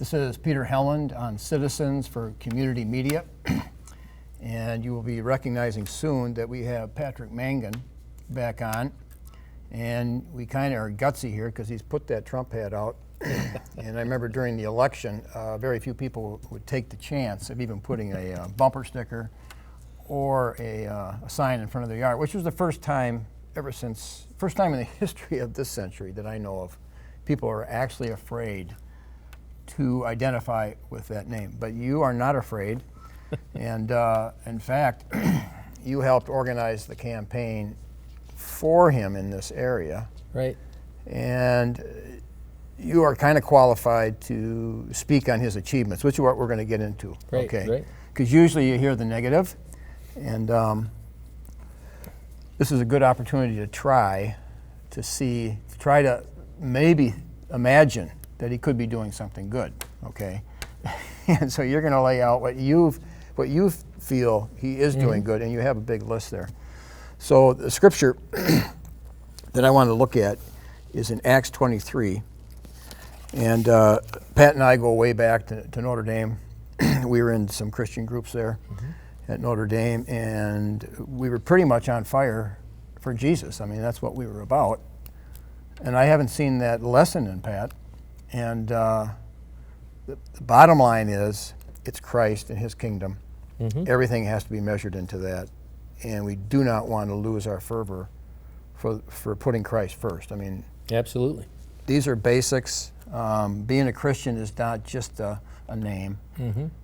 This is Peter Helland on Citizens for Community Media. And you will be recognizing soon that we have Patrick Mangan back on. And we kind of are gutsy here because he's put that Trump hat out. And I remember during the election, very few people would take the chance of even putting a bumper sticker or a sign in front of their yard, which was the first time in the history of this century that I know of, people are actually afraid to identify with that name. But you are not afraid. And in fact, you helped organize the campaign for him in this area. Right. And you are kind of qualified to speak on his achievements, which is what we're going to get into. Right, okay. right. Because usually you hear the negative, and this is a good opportunity to try to maybe imagine that he could be doing something good, okay? And so you're going to lay out what you feel he is doing good, and you have a big list there. So the scripture that I want to look at is in Acts 23. And Pat and I go way back to Notre Dame. We were in some Christian groups there at Notre Dame, and we were pretty much on fire for Jesus. I mean, that's what we were about. And I haven't seen that lesson in Pat. And the bottom line is, it's Christ and his kingdom. Everything has to be measured into that. And we do not want to lose our fervor for putting Christ first. I mean, absolutely. These are basics. Being a Christian is not just a name.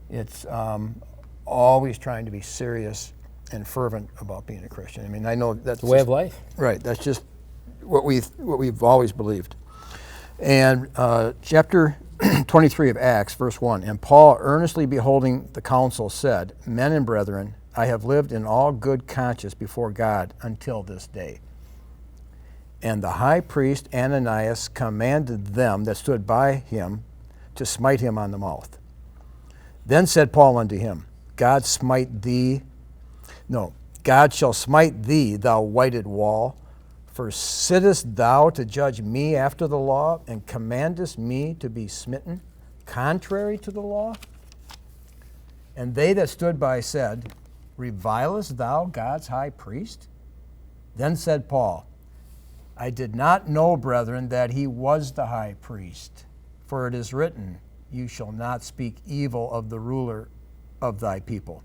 It's always trying to be serious and fervent about being a Christian. I mean, I know that's the way of life. Right. That's just what we've always believed. And chapter 23 of Acts, verse 1, and Paul, earnestly beholding the council, said, Men and brethren, I have lived in all good conscience before God until this day. And the high priest Ananias commanded them that stood by him to smite him on the mouth. Then said Paul unto him, God shall smite thee, thou whited wall. For sittest thou to judge me after the law, and commandest me to be smitten contrary to the law? And they that stood by said, Revilest thou God's high priest? Then said Paul, I did not know, brethren, that he was the high priest. For it is written, You shall not speak evil of the ruler of thy people.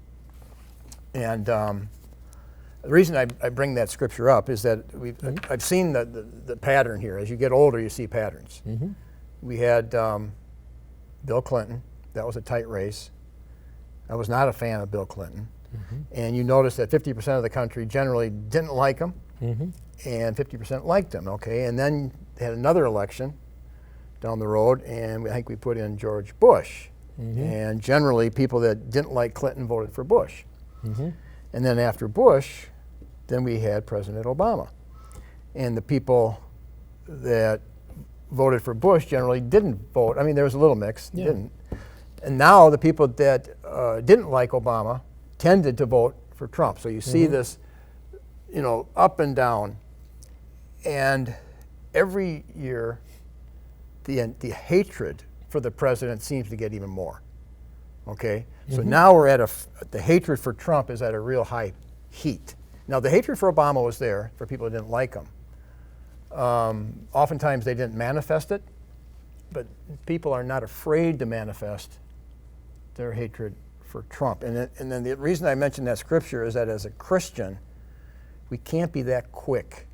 And the reason I bring that scripture up is that I've seen the pattern here. As you get older, you see patterns. We had Bill Clinton. That was a tight race. I was not a fan of Bill Clinton. And you notice that 50% of the country generally didn't like him, and 50% liked him, okay? And then they had another election down the road, and I think we put in George Bush. And generally, people that didn't like Clinton voted for Bush. And then after Bush, then we had President Obama. And the people that voted for Bush generally didn't vote. I mean, there was a little mix, didn't. And now the people that didn't like Obama tended to vote for Trump. So you see this, up and down. And every year, the hatred for the president seems to get even more. Okay? So now we're at the hatred for Trump is at a real high heat. Now, the hatred for Obama was there for people who didn't like him. Oftentimes they didn't manifest it, but people are not afraid to manifest their hatred for Trump. And then the reason I mention that scripture is that as a Christian, we can't be that quick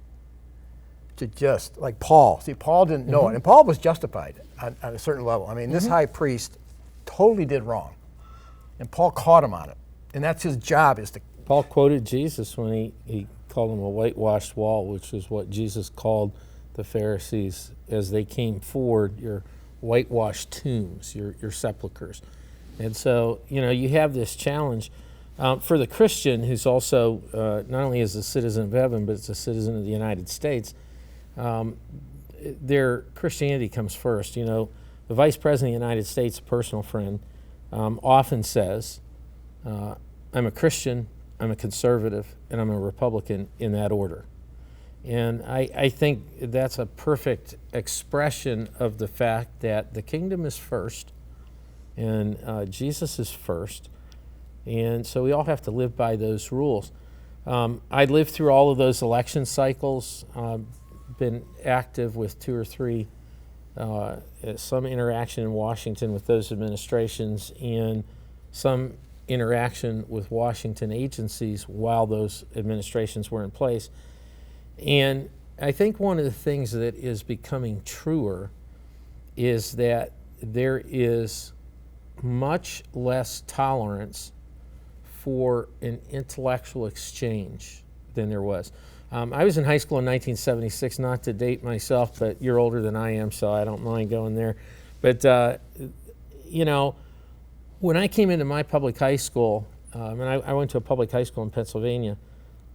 to just, like Paul. See, Paul didn't know it, and Paul was justified on a certain level. I mean, this high priest totally did wrong, and Paul caught him on it. And that's his job, is to... Paul quoted Jesus when he called him a whitewashed wall, which is what Jesus called the Pharisees as they came forward, your whitewashed tombs, your sepulchers. And so, you have this challenge for the Christian who's also not only is a citizen of heaven, but it's a citizen of the United States. Their Christianity comes first. The Vice President of the United States, a personal friend, often says, I'm a Christian, I'm a conservative, and I'm a Republican in that order. And I think that's a perfect expression of the fact that the kingdom is first, And Jesus is first. And so we all have to live by those rules. I lived through all of those election cycles, been active with 2 or 3, some interaction in Washington with those administrations, and some interaction with Washington agencies while those administrations were in place. And I think one of the things that is becoming truer is that there is much less tolerance for an intellectual exchange than there was. I was in high school in 1976, not to date myself, but you're older than I am, so I don't mind going there. But, you know, when I came into my public high school, and I went to a public high school in Pennsylvania,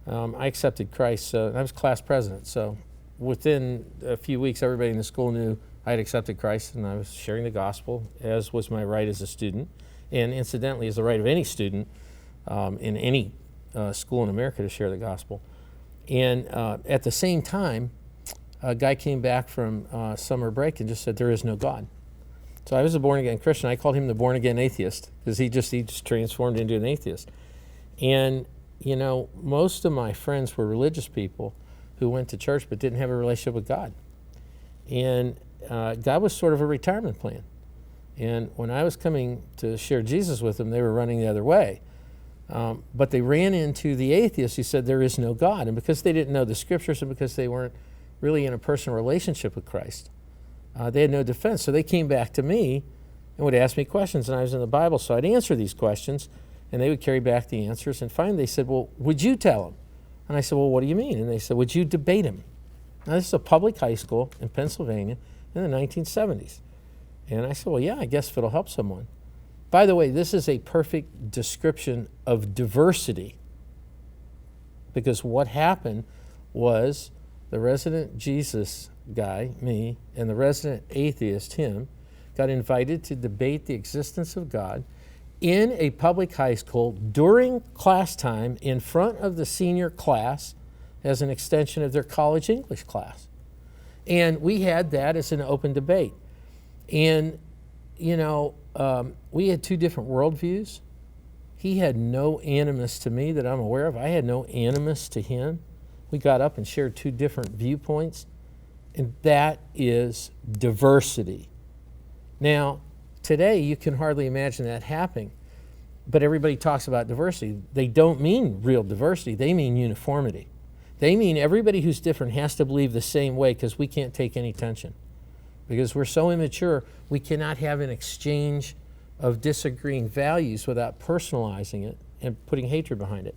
I accepted Christ, so I was class president. So within a few weeks, everybody in the school knew I had accepted Christ, and I was sharing the gospel, as was my right as a student, and incidentally, is the right of any student in any school in America to share the gospel. And at the same time, a guy came back from summer break and just said, there is no God. So I was a born-again Christian. I called him the born-again atheist because he just transformed into an atheist. And, you know, most of my friends were religious people who went to church but didn't have a relationship with God. And God was sort of a retirement plan. And when I was coming to share Jesus with them, they were running the other way. But they ran into the atheist who said there is no God. And because they didn't know the scriptures and because they weren't really in a personal relationship with Christ, they had no defense. So they came back to me and would ask me questions, and I was in the Bible, so I'd answer these questions, and they would carry back the answers. And finally they said, well, would you tell him? And I said, well, what do you mean? And they said, would you debate him? Now, this is a public high school in Pennsylvania in the 1970s. And I said, well, yeah, I guess if it'll help someone. By the way, this is a perfect description of diversity, because what happened was the resident Jesus guy, me, and the resident atheist, him, got invited to debate the existence of God in a public high school during class time in front of the senior class as an extension of their college English class. And we had that as an open debate. And, you know, we had 2 different worldviews. He had no animus to me that I'm aware of. I had no animus to him. We got up and shared 2 different viewpoints. And that is diversity. Now, today you can hardly imagine that happening, but everybody talks about diversity. They don't mean real diversity, they mean uniformity. They mean everybody who's different has to believe the same way, because we can't take any tension. Because we're so immature, we cannot have an exchange of disagreeing values without personalizing it and putting hatred behind it.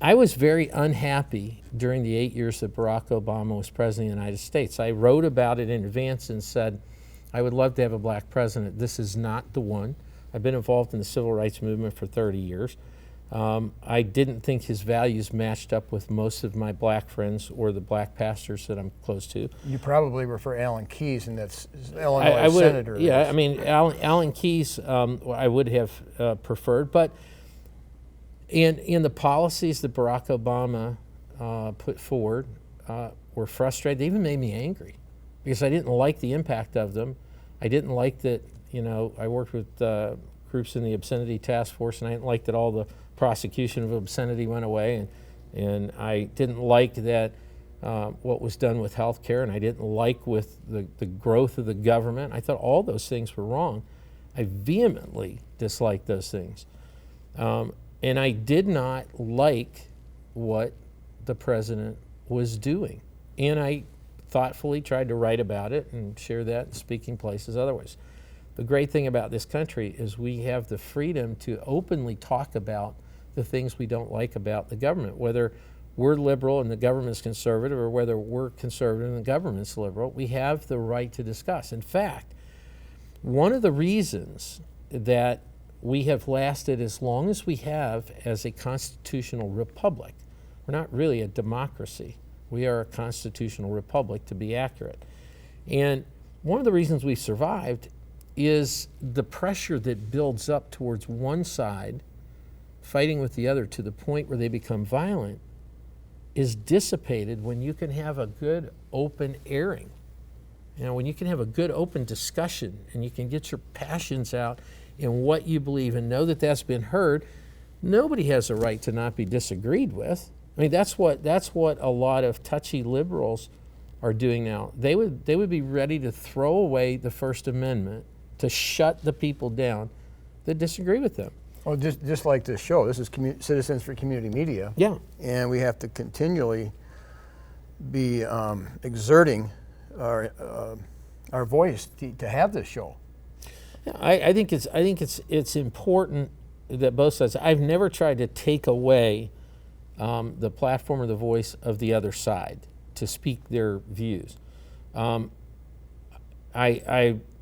I was very unhappy during the 8 years that Barack Obama was president of the United States. I wrote about it in advance and said, I would love to have a black president. This is not the one. I've been involved in the civil rights movement for 30 years. I didn't think his values matched up with most of my black friends or the black pastors that I'm close to. You probably refer Alan Keyes, and that's Illinois senator. Yeah, I mean, Alan Keyes I would have preferred, but in the policies that Barack Obama put forward were frustrating. They even made me angry because I didn't like the impact of them. I didn't like that, you know, I worked with groups in the obscenity task force, and I didn't like that all the prosecution of obscenity went away, and I didn't like that what was done with health care, and I didn't like with the growth of the government. I thought all those things were wrong. I vehemently disliked those things. And I did not like what the president was doing. And I thoughtfully tried to write about it and share that in speaking places otherwise. The great thing about this country is we have the freedom to openly talk about the things we don't like about the government, whether we're liberal and the government's conservative, or whether we're conservative and the government's liberal. We have the right to discuss. In fact, one of the reasons that we have lasted as long as we have as a constitutional republic, we're not really a democracy, we are a constitutional republic, to be accurate. And one of the reasons we survived is the pressure that builds up towards one side fighting with the other to the point where they become violent is dissipated when you can have a good open airing. You know, when you can have a good open discussion and you can get your passions out in what you believe and know that that's been heard, nobody has a right to not be disagreed with. I mean, that's what a lot of touchy liberals are doing now. They would be ready to throw away the First Amendment to shut the people down that disagree with them. Well, just like this show, this is Citizens for Community Media. Yeah. And we have to continually be exerting our voice to have this show. Yeah, I think it's important that both sides. I've never tried to take away the platform or the voice of the other side to speak their views. I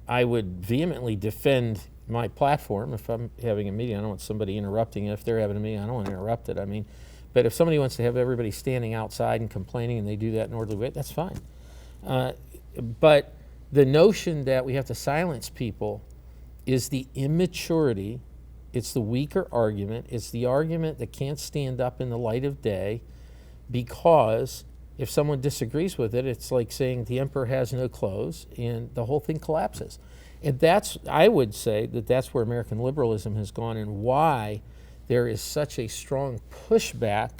would vehemently defend my platform if I'm having a meeting. I don't want somebody interrupting it. If they're having a meeting, I don't want to interrupt it. I mean, but if somebody wants to have everybody standing outside and complaining and they do that in an orderly way, that's fine. But the notion that we have to silence people is the immaturity. It's the weaker argument. It's the argument that can't stand up in the light of day, because if someone disagrees with it, it's like saying the emperor has no clothes and the whole thing collapses. And I would say that that's where American liberalism has gone, and why there is such a strong pushback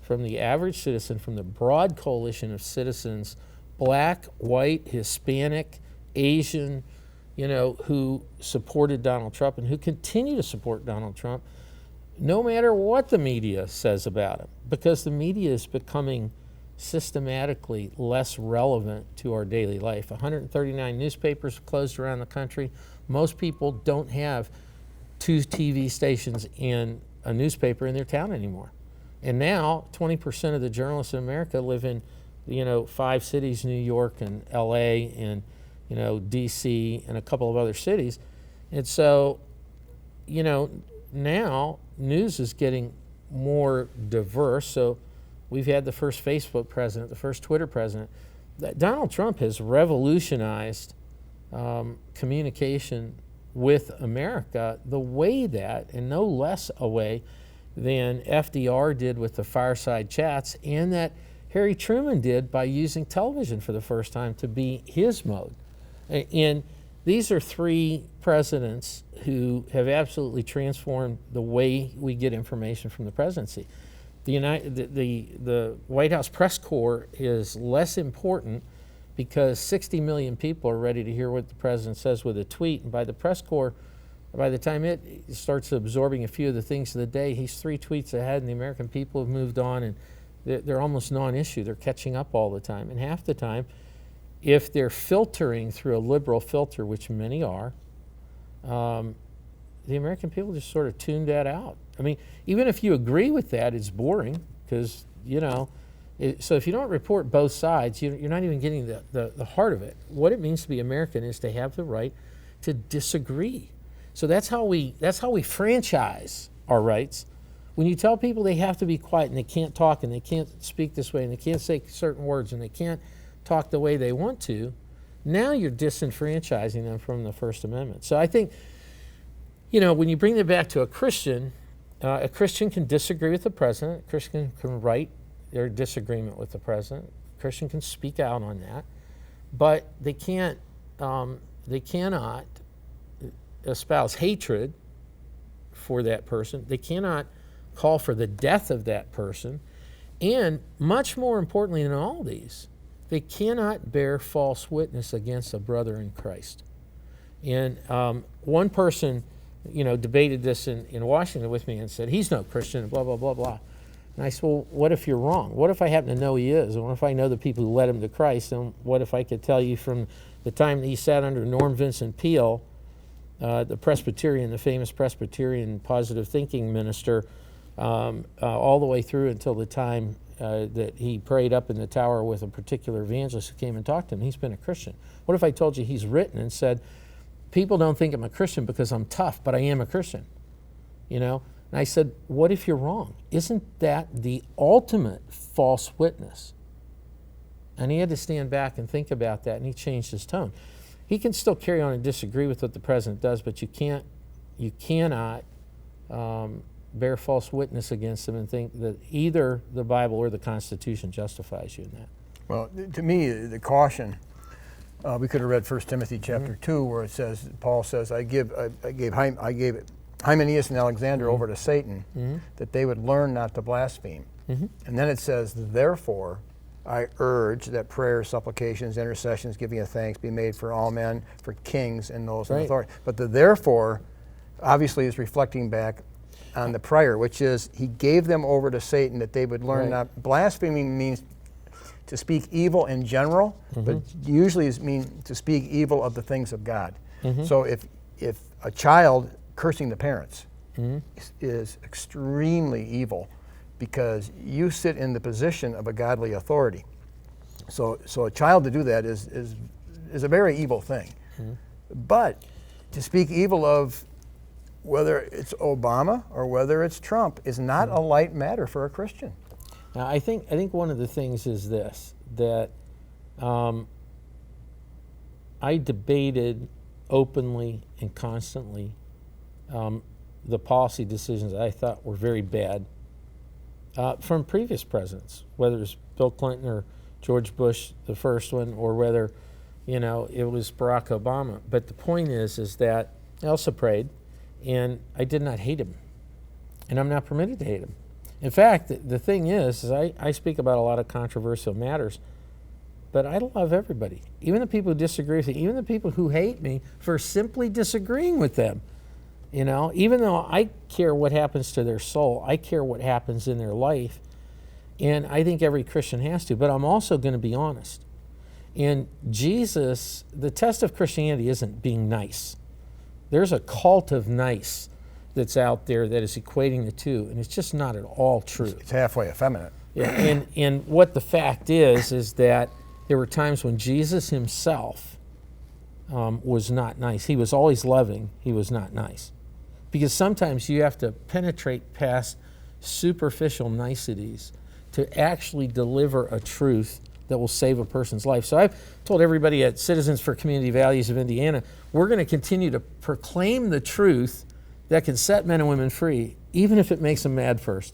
from the average citizen, from the broad coalition of citizens, black, white, Hispanic, Asian, who supported Donald Trump and who continue to support Donald Trump, no matter what the media says about him, because the media is becoming systematically less relevant to our daily life. 139 newspapers closed around the country. Most people don't have 2 TV stations and a newspaper in their town anymore. And now 20% of the journalists in America live in 5 cities, New York and LA and DC and a couple of other cities. And so, now news is getting more diverse. So we've had the first Facebook president, the first Twitter president. Donald Trump has revolutionized communication with America the way that, and no less a way than FDR did with the fireside chats, and that Harry Truman did by using television for the first time to be his mode. And these are 3 presidents who have absolutely transformed the way we get information from the presidency. The White House press corps is less important because 60 million people are ready to hear what the president says with a tweet. And by the press corps, by the time it starts absorbing a few of the things of the day, he's 3 tweets ahead, and the American people have moved on, and they're almost non-issue. They're catching up all the time. And half the time, if they're filtering through a liberal filter, which many are, the American people just sort of tune that out. I mean, even if you agree with that, it's boring because, so if you don't report both sides, you're not even getting the heart of it. What it means to be American is to have the right to disagree. So that's how we franchise our rights. When you tell people they have to be quiet and they can't talk and they can't speak this way and they can't say certain words and they can't talk the way they want to, now you're disenfranchising them from the First Amendment. So I think, when you bring it back to a Christian can disagree with the president. A Christian can write their disagreement with the president. A Christian can speak out on that, but they cannot espouse hatred for that person. They cannot call for the death of that person. And much more importantly than all these, they cannot bear false witness against a brother in Christ. And one person, debated this in Washington with me and said, he's no Christian, blah, blah, blah, blah. And I said, well, what if you're wrong? What if I happen to know he is? And what if I know the people who led him to Christ? And what if I could tell you from the time that he sat under Norm Vincent Peale, the famous Presbyterian positive thinking minister, all the way through until the time that he prayed up in the tower with a particular evangelist who came and talked to him, he's been a Christian. What if I told you he's written and said, people don't think I'm a Christian because I'm tough, but I am a Christian, And I said, what if you're wrong? Isn't that the ultimate false witness? And he had to stand back and think about that, and he changed his tone. He can still carry on and disagree with what the president does, but you cannot bear false witness against him and think that either the Bible or the Constitution justifies you in that. Well, to me, the caution We could have read 1 Timothy chapter 2, where it says, Paul says, I gave Hymenaeus and Alexander over to Satan, that they would learn not to blaspheme. And then it says, therefore, I urge that prayers, supplications, intercessions, giving of thanks be made for all men, for kings and those in authority. But the therefore obviously is reflecting back on the prior, which is he gave them over to Satan that they would learn not. Blaspheming means to speak evil in general, but usually it means to speak evil of the things of God. So if a child cursing the parents is extremely evil, because you sit in the position of a godly authority. So a child to do that is a very evil thing. But to speak evil of whether it's Obama or whether it's Trump is not a light matter for a Christian. Now, I think one of the things is this, that I debated openly and constantly the policy decisions I thought were very bad from previous presidents, whether it was Bill Clinton or George Bush, the first one, or whether, it was Barack Obama. But the point is that I also prayed, and I did not hate him, and I'm not permitted to hate him. In fact, the thing is I speak about a lot of controversial matters, but I love everybody, even the people who disagree with me, even the people who hate me for simply disagreeing with them. Even though I care what happens to their soul, I care what happens in their life, and I think every Christian has to, but I'm also going to be honest. And Jesus, the test of Christianity isn't being nice. There's a cult of nice that's out there that is equating the two, and it's just not at all true. It's halfway effeminate. Yeah, and what the fact is that there were times when Jesus himself was not nice. He was always loving. He was not nice. Because sometimes you have to penetrate past superficial niceties to actually deliver a truth that will save a person's life. So I've told everybody at Citizens for Community Values of Indiana, we're going to continue to proclaim the truth that can set men and women free, even if it makes them mad first.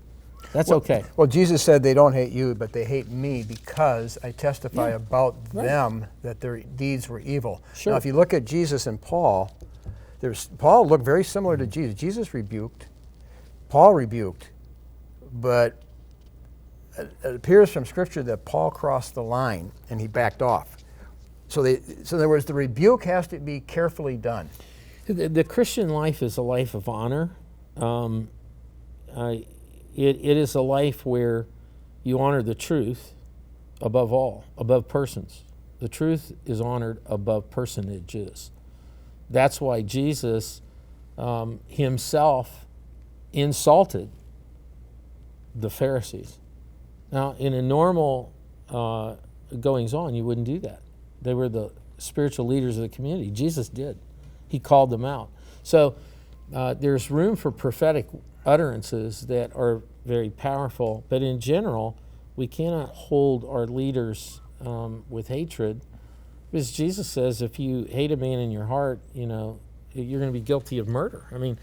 That's okay. Well, Jesus said they don't hate you, but they hate me because I testify about them that their deeds were evil. Sure. Now, if you look at Jesus and Paul, Paul looked very similar to Jesus. Jesus rebuked, Paul rebuked, but it appears from Scripture that Paul crossed the line and he backed off. So in other words, the rebuke has to be carefully done. The Christian life is a life of honor. It is a life where you honor the truth above all, above persons. The truth is honored above personages. That's why Jesus himself insulted the Pharisees. Now, in a normal goings on, you wouldn't do that. They were the spiritual leaders of the community. Jesus did. He called them out. So there's room for prophetic utterances that are very powerful, but in general, we cannot hold our leaders with hatred, because Jesus says if you hate a man in your heart, you're going to be guilty of murder. I mean,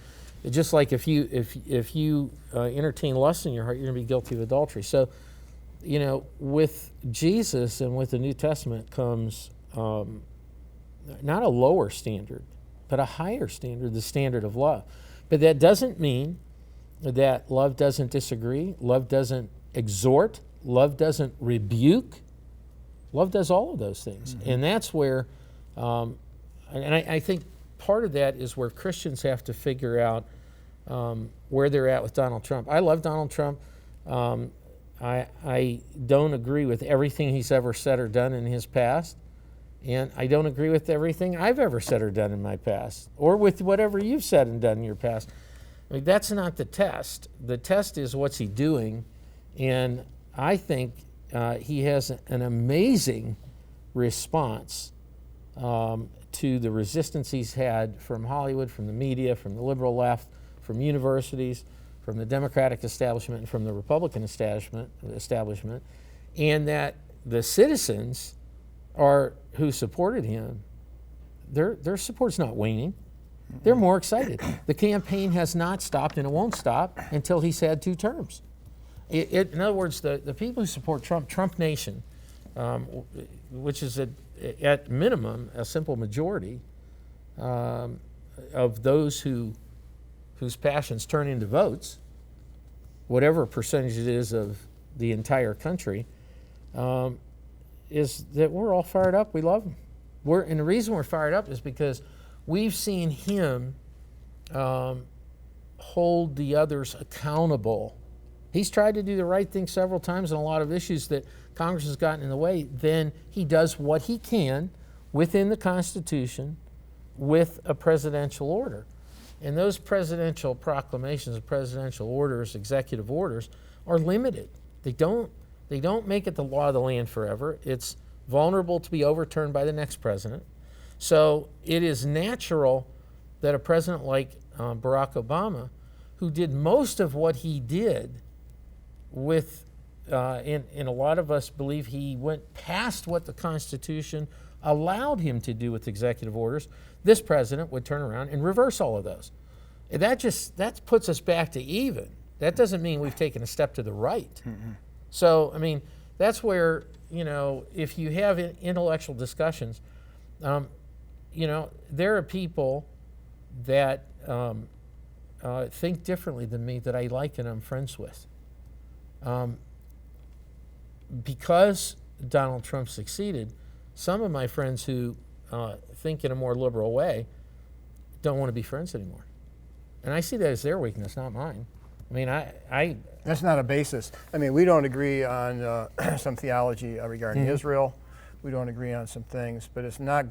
just like if you entertain lust in your heart, you're going to be guilty of adultery. So, with Jesus and with the New Testament comes not a lower standard, but a higher standard, the standard of love. But that doesn't mean that love doesn't disagree, love doesn't exhort, love doesn't rebuke. Love does all of those things. Mm-hmm. And that's where, I think part of that is where Christians have to figure out where they're at with Donald Trump. I love Donald Trump. I don't agree with everything he's ever said or done in his past. And I don't agree with everything I've ever said or done in my past, or with whatever you've said and done in your past. I mean, that's not the test. The test is what's he doing. And I think he has an amazing response to the resistance he's had from Hollywood, from the media, from the liberal left, from universities, from the Democratic establishment, and from the Republican establishment, and that the citizens who supported him, their support's not waning. They're more excited. The campaign has not stopped, and it won't stop until he's had 2 terms. In other words, the people who support Trump Nation, which is at minimum, a simple majority of those whose passions turn into votes, whatever percentage it is of the entire country, is that we're all fired up. We love him. And the reason we're fired up is because we've seen him hold the others accountable. He's tried to do the right thing several times on a lot of issues that Congress has gotten in the way. Then he does what he can within the Constitution with a presidential order. And those presidential proclamations, presidential orders, executive orders are limited. They don't make it the law of the land forever. It's vulnerable to be overturned by the next president. So it is natural that a president like Barack Obama, who did most of what he did with, and a lot of us believe he went past what the Constitution allowed him to do with executive orders, this president would turn around and reverse all of those. And that puts us back to even. That doesn't mean we've taken a step to the right. Mm-hmm. So, I mean, that's where, if you have intellectual discussions, there are people that think differently than me that I like and I'm friends with. Because Donald Trump succeeded, some of my friends who think in a more liberal way don't want to be friends anymore. And I see that as their weakness, not mine. I mean, I That's not a basis. I mean, we don't agree on some theology regarding Mm-hmm. Israel. We don't agree on some things, but it's not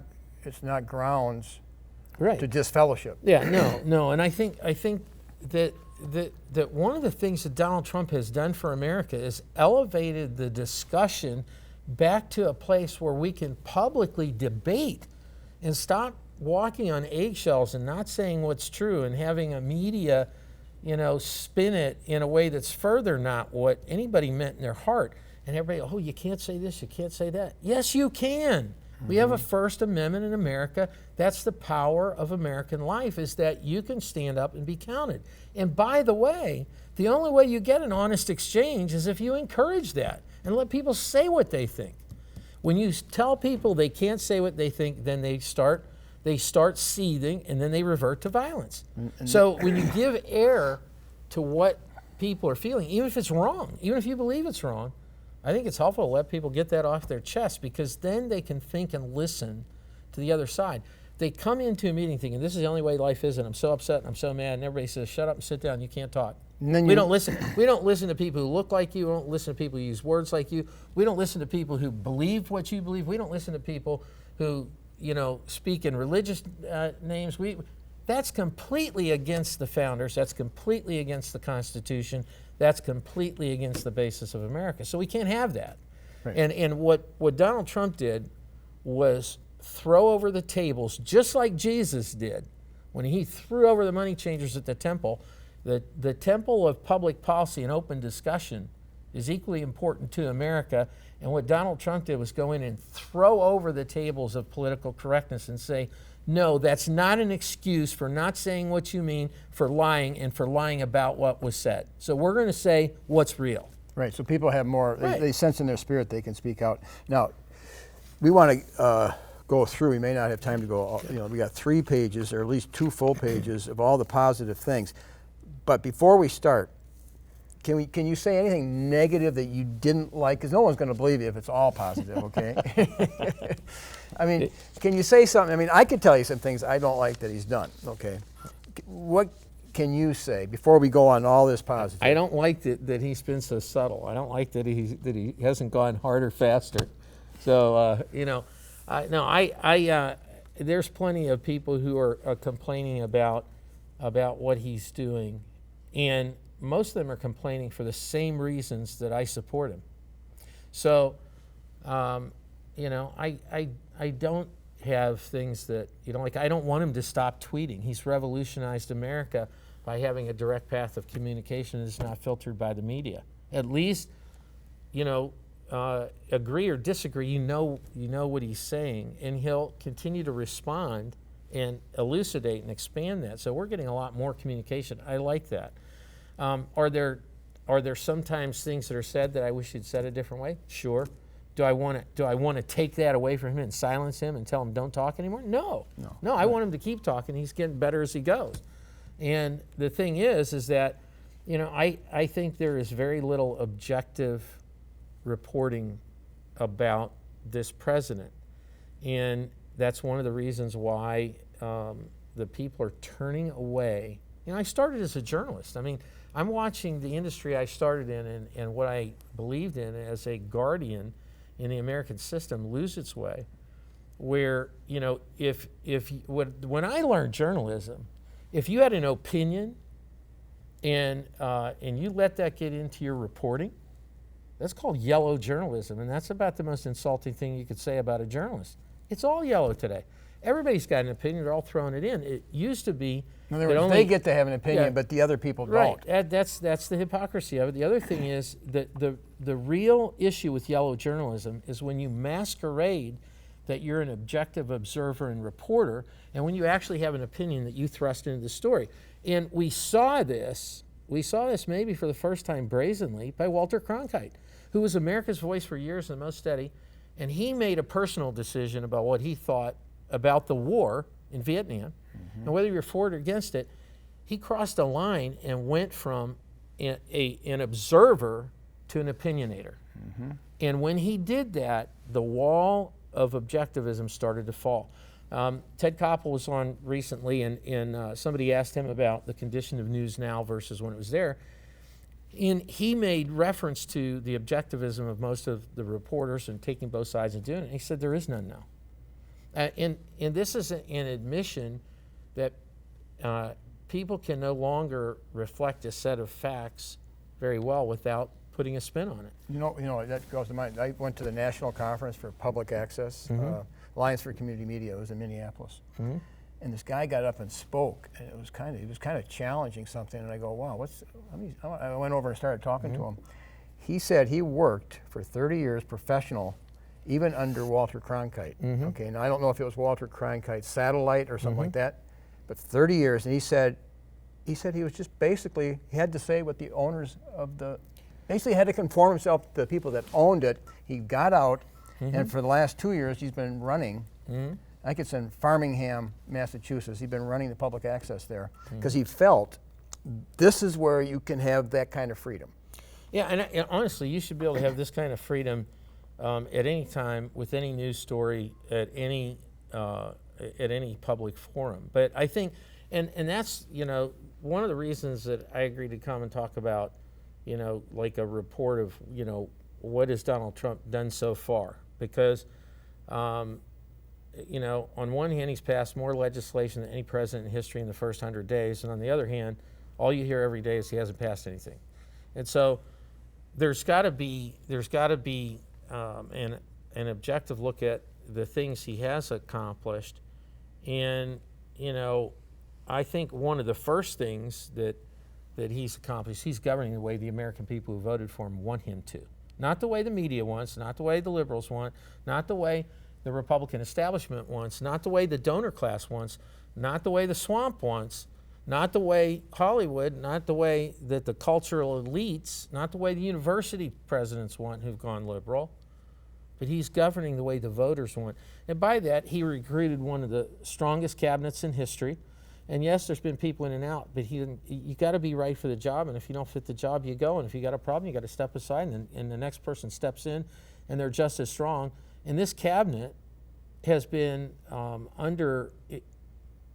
grounds right. to disfellowship. Yeah, no, and I think that one of the things that Donald Trump has done for America is elevated the discussion back to a place where we can publicly debate and stop walking on eggshells and not saying what's true and having a media, spin it in a way that's further not what anybody meant in their heart. And everybody, oh, you can't say this, you can't say that. Yes, you can. Mm-hmm. We have a First Amendment in America. That's the power of American life, is that you can stand up and be counted. And by the way, the only way you get an honest exchange is if you encourage that and let people say what they think. When you tell people they can't say what they think, then they start seething, and then they revert to violence. So when you give air to what people are feeling, even if it's wrong, even if you believe it's wrong, I think it's helpful to let people get that off their chest, because then they can think and listen to the other side. They come into a meeting thinking, this is the only way life is, and I'm so upset and I'm so mad, and everybody says, shut up and sit down, you can't talk. We don't listen. We don't listen to people who look like you. We don't listen to people who use words like you. We don't listen to people who believe what you believe. We don't listen to people who speak in religious names. That's completely against the founders. That's completely against the Constitution. That's completely against the basis of America. So we can't have that. Right. And what Donald Trump did was throw over the tables, just like Jesus did when he threw over the money changers at the temple. The temple of public policy and open discussion is equally important to America. And what Donald Trump did was go in and throw over the tables of political correctness and say, no, that's not an excuse for not saying what you mean, for lying, and for lying about what was said. So we're going to say what's real. Right, so people have more, Right. they sense in their spirit they can speak out. Now, we want to go through, we may not have time to go, we got 3 pages, or at least 2 full pages of all the positive things. But before we start, can you say anything negative that you didn't like? Because no one's going to believe you if it's all positive, okay? I mean, can you say something? I mean, I could tell you some things I don't like that he's done, okay? What can you say before we go on all this positive? I don't like that he's been so subtle. I don't like that he hasn't gone harder, faster. So, there's plenty of people who are complaining about what he's doing, and most of them are complaining for the same reasons that I support him. So, I don't have things that, like I don't want him to stop tweeting. He's revolutionized America by having a direct path of communication that's not filtered by the media. At least, agree or disagree, you know what he's saying, and he'll continue to respond and elucidate and expand that. So we're getting a lot more communication. I like that. Are there sometimes things that are said that I wish he'd said a different way? Sure. Do I want to take that away from him and silence him and tell him don't talk anymore? No. I want him to keep talking. He's getting better as he goes. And the thing is that, I think there is very little objective reporting about this president, and that's one of the reasons why the people are turning away. I started as a journalist. I mean, I'm watching the industry I started in and what I believed in as a guardian in the American system lose its way, where, when I learned journalism, if you had an opinion and you let that get into your reporting, that's called yellow journalism, and that's about the most insulting thing you could say about a journalist. It's all yellow today. Everybody's got an opinion, they're all throwing it in. It used to be in other words, they get to have an opinion, but the other people don't. Right, that's the hypocrisy of it. The other thing is that the real issue with yellow journalism is when you masquerade that you're an objective observer and reporter, and when you actually have an opinion that you thrust into the story. And we saw this maybe for the first time brazenly by Walter Cronkite, who was America's voice for years and the most steady, and he made a personal decision about what he thought about the war in Vietnam. And whether you're for it or against it, he crossed a line and went from an observer to an opinionator. And when he did that, the wall of objectivism started to fall. Ted Koppel was on recently, and somebody asked him about the condition of news now versus when it was there. And he made reference to the objectivism of most of the reporters and taking both sides and doing it. And he said, there is none now. And this is an admission that people can no longer reflect a set of facts very well without putting a spin on it. You know that goes to mind. I went to the National Conference for Public Access, Alliance for Community Media. It was in Minneapolis, and this guy got up and spoke, and he was kind of challenging something. And I go, wow, I went over and started talking to him. He said he worked for 30 years professional, even under Walter Cronkite. Okay, now I don't know if it was Walter Cronkite's satellite or something like that, but 30 years, and he said he was just basically, he had to say what the owners of basically had to conform himself to the people that owned it. He got out, and for the last 2 years, he's been running, I think it's in Framingham, Massachusetts, he's been running the public access there, because he felt this is where you can have that kind of freedom. Yeah, and honestly, you should be able to have this kind of freedom at any time with any news story at any public forum. But I think, and that's one of the reasons that I agreed to come and talk about like a report of what has Donald Trump done so far, because on one hand he's passed more legislation than any president in history in the first 100 days, and on the other hand all you hear every day is he hasn't passed anything. And so there's got to be an objective look at the things he has accomplished. And I think one of the first things that he's accomplished, he's governing the way the American people who voted for him want him to. Not the way the media wants, not the way the liberals want, not the way the Republican establishment wants, not the way the donor class wants, not the way the swamp wants, not the way Hollywood, not the way that the cultural elites, not the way the university presidents want who've gone liberal, but he's governing the way the voters want. And by that, he recruited one of the strongest cabinets in history. And yes, there's been people in and out, but you got to be right for the job, and if you don't fit the job, you go. And if you got a problem, you got to step aside, and the next person steps in, and they're just as strong. And this cabinet has been under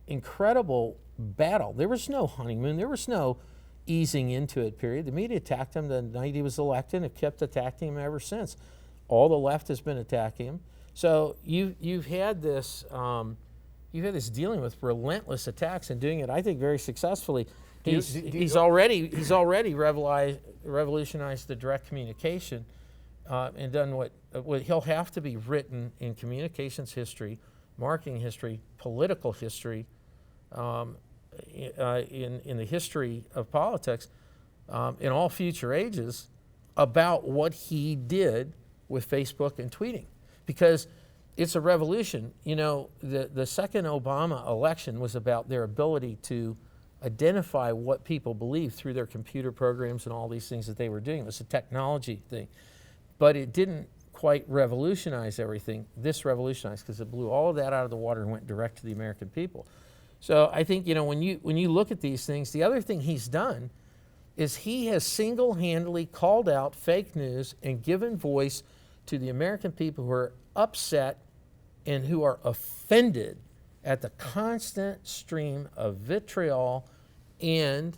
incredible battle. There was no honeymoon. There was no easing into it, period. The media attacked him the night he was elected and kept attacking him ever since. All the left has been attacking him. So you've had this dealing with relentless attacks and doing it, I think, very successfully. He's already revolutionized the direct communication and done what he'll have to be written in communications history, marketing history, political history, in the history of politics, in all future ages, about what he did with Facebook and tweeting, because it's a revolution. The second Obama election was about their ability to identify what people believe through their computer programs and all these things that they were doing. It was a technology thing, but it didn't quite revolutionize everything. This revolutionized because it blew all of that out of the water and went direct to the American people. So I think, when you look at these things, the other thing he's done is he has single-handedly called out fake news and given voice to the American people who are upset and who are offended at the constant stream of vitriol and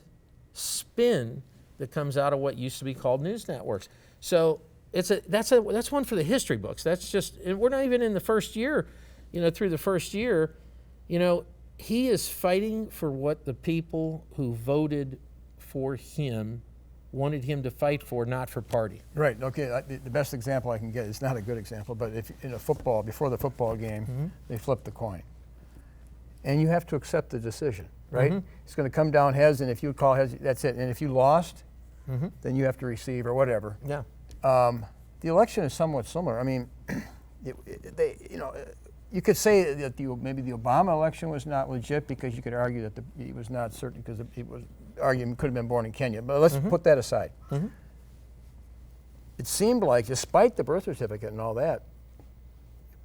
spin that comes out of what used to be called news networks. So that's one for the history books. That's just, and we're not even in the first year, through the first year, he is fighting for what the people who voted for him wanted him to fight for, not for party. Right. Okay. The best example I can get is not a good example, but if in a football, before the football game, they flip the coin, and you have to accept the decision. Right. It's going to come down heads, and if you call heads, that's it. And if you lost, then you have to receive or whatever. Yeah. The election is somewhat similar. I mean, you could say that maybe the Obama election was not legit because you could argue that he was not certain because he was arguing could have been born in Kenya. But let's put that aside. It seemed like, despite the birth certificate and all that,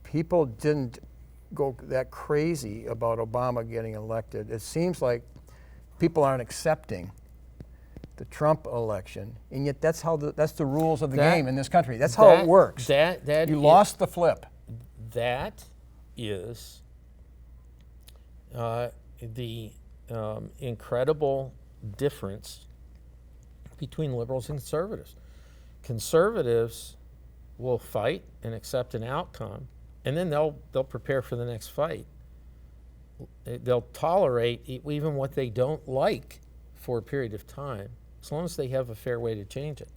people didn't go that crazy about Obama getting elected. It seems like people aren't accepting the Trump election, and yet that's the rules of the game in this country. That's how it works. You lost the flip. That is the incredible difference between liberals and conservatives. Conservatives will fight and accept an outcome, and then they'll prepare for the next fight. They'll tolerate even what they don't like for a period of time, as long as they have a fair way to change it.